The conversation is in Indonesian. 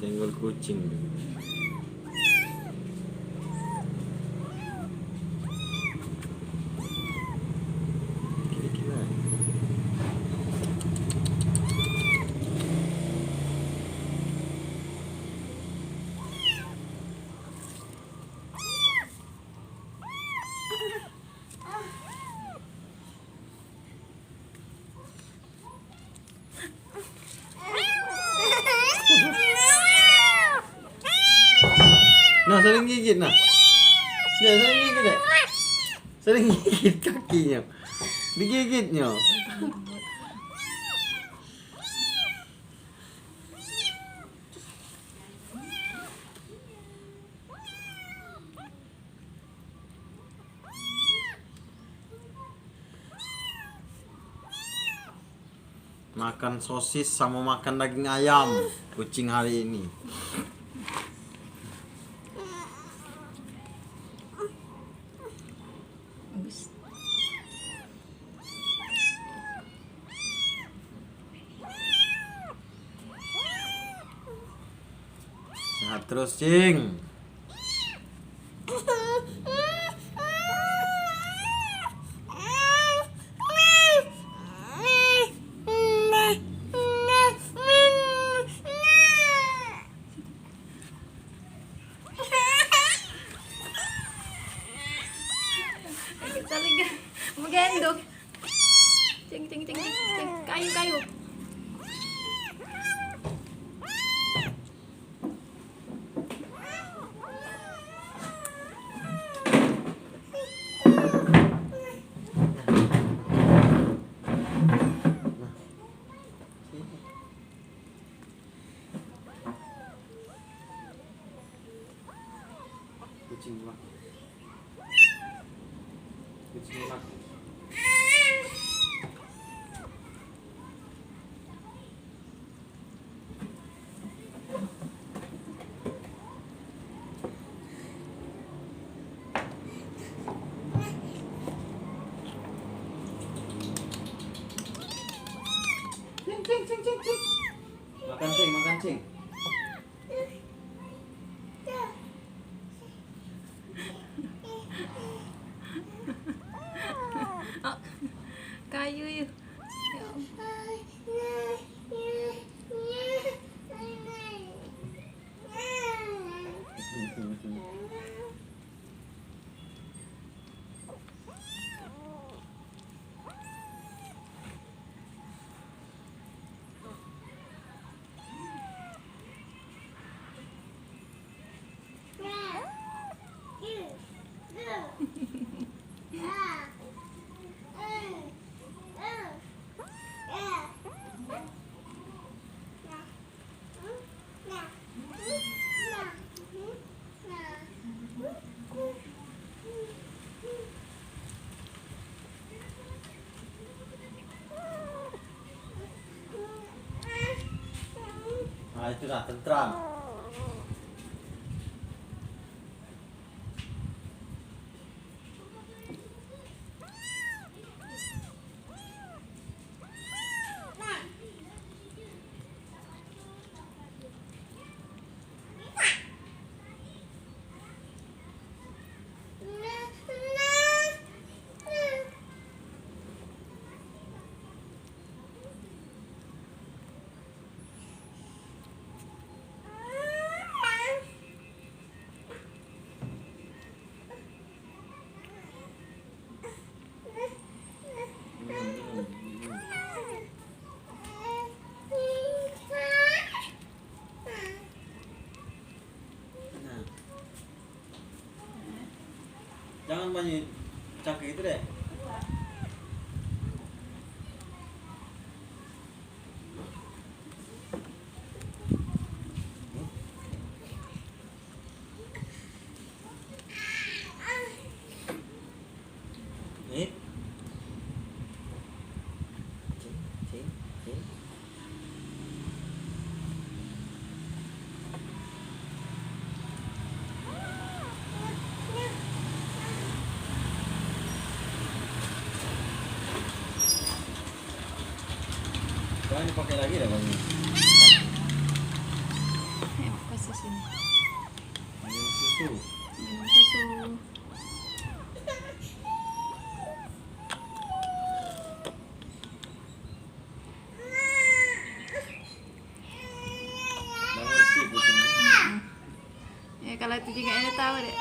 Senggol kucing. Kira-kira. Nah, sering gigit nah. Dia sering gigit ya. Sering gigit kakinya. Digigitnya. Makan sosis sama makan daging ayam kucing hari ini. Sehat terus, Cing. Menggendong. Cing cing cing cing. Kayu kayu. Kucing mak. Kucing mak. Cing. Makan cing, makan cing. Oh, kayu yuk. Ya Nah, itu dah tentram. Jangan banyak cangkir itu deh. Nih. Cing. Jangan dipakai lagi dah bang. sus ini. Minum susu. Minum susu. Udah ngerti kucingnya. Ya kalau itu juga ada tahu deh.